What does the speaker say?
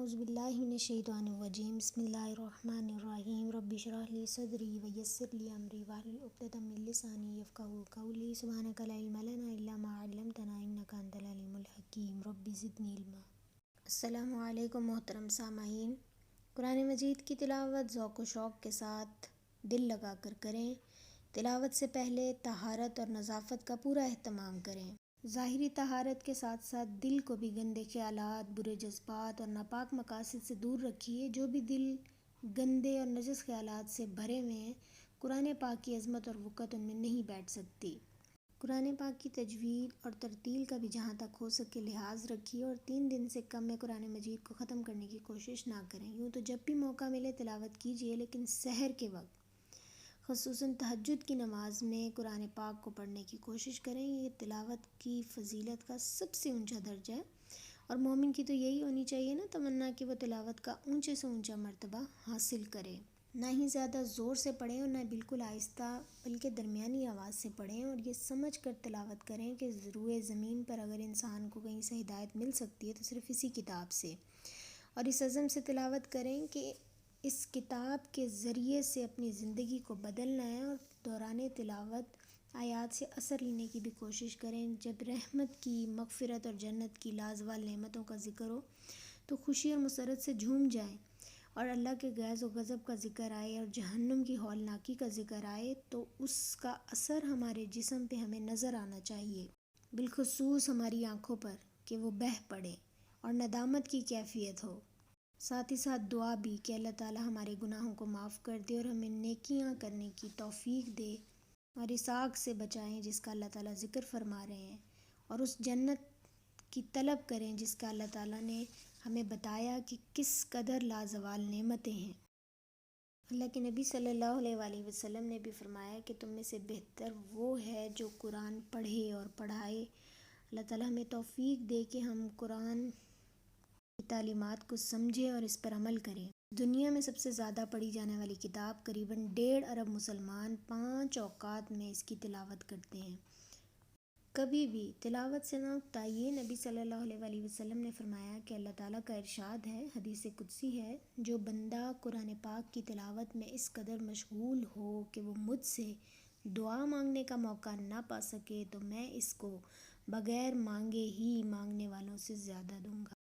اعوذ باللہ من الشیطان الرجیم بسم اللہ الرحمن الرحیم رب اشرح لی صدری ویسر لی امری واحلل عقدۃ من لسانی یفقہوا قولی سبحانک لا علم لنا الا ما علمتنا انک انت العلیم الحکیم رب زدنی علما۔ السلام علیکم محترم سامعین، قرآن مجید کی تلاوت ذوق و شوق کے ساتھ دل لگا کر کریں۔ تلاوت سے پہلے طہارت اور نظافت کا پورا اہتمام کریں۔ ظاہری طہارت کے ساتھ ساتھ دل کو بھی گندے خیالات، برے جذبات اور ناپاک مقاصد سے دور رکھیے۔ جو بھی دل گندے اور نجس خیالات سے بھرے ہوئے ہیں، قرآن پاک کی عظمت اور وقت ان میں نہیں بیٹھ سکتی۔ قرآن پاک کی تجوید اور ترتیل کا بھی جہاں تک ہو سکے لحاظ رکھیے اور 3 دن سے کم میں قرآن مجید کو ختم کرنے کی کوشش نہ کریں۔ یوں تو جب بھی موقع ملے تلاوت کیجیے، لیکن سحر کے وقت خصوصاً تہجد کی نماز میں قرآن پاک کو پڑھنے کی کوشش کریں۔ یہ تلاوت کی فضیلت کا سب سے اونچا درجہ ہے، اور مومن کی تو یہی ہونی چاہیے نا تمنا کہ وہ تلاوت کا اونچے سے اونچا مرتبہ حاصل کرے۔ نہ ہی زیادہ زور سے پڑھیں اور نہ بالکل آہستہ، بلکہ درمیانی آواز سے پڑھیں، اور یہ سمجھ کر تلاوت کریں کہ روئے زمین پر اگر انسان کو کہیں سے ہدایت مل سکتی ہے تو صرف اسی کتاب سے، اور اس عزم سے تلاوت کریں کہ اس کتاب کے ذریعے سے اپنی زندگی کو بدلنا ہے، اور دوران تلاوت آیات سے اثر لینے کی بھی کوشش کریں۔ جب رحمت کی، مغفرت اور جنت کی لازوال نعمتوں کا ذکر ہو تو خوشی اور مسرت سے جھوم جائیں، اور اللہ کے غیظ و غضب کا ذکر آئے اور جہنم کی ہولناکی کا ذکر آئے تو اس کا اثر ہمارے جسم پہ ہمیں نظر آنا چاہیے، بالخصوص ہماری آنکھوں پر، کہ وہ بہہ پڑے اور ندامت کی کیفیت ہو۔ ساتھ ہی ساتھ دعا بھی کہ اللہ تعالیٰ ہمارے گناہوں کو معاف کر دے اور ہمیں نیکیاں کرنے کی توفیق دے، اور اس آگ سے بچائیں جس کا اللہ تعالیٰ ذکر فرما رہے ہیں، اور اس جنت کی طلب کریں جس کا اللہ تعالیٰ نے ہمیں بتایا کہ کس قدر لازوال نعمتیں ہیں۔ اللہ کے نبی صلی اللہ علیہ وآلہ وسلم نے بھی فرمایا کہ تم میں سے بہتر وہ ہے جو قرآن پڑھے اور پڑھائے۔ اللہ تعالیٰ ہمیں توفیق دے کہ ہم قرآن کی تعلیمات کو سمجھیں اور اس پر عمل کریں۔ دنیا میں سب سے زیادہ پڑھی جانے والی کتاب قریباً 1.5 ارب مسلمان 5 اوقات میں اس کی تلاوت کرتے ہیں۔ کبھی بھی تلاوت سے نہ اکتائیے۔ نبی صلی اللہ علیہ وآلہ وسلم نے فرمایا کہ اللہ تعالیٰ کا ارشاد ہے، حدیث قدسی ہے، جو بندہ قرآن پاک کی تلاوت میں اس قدر مشغول ہو کہ وہ مجھ سے دعا مانگنے کا موقع نہ پا سکے تو میں اس کو بغیر مانگے ہی مانگنے والوں سے زیادہ دوں گا۔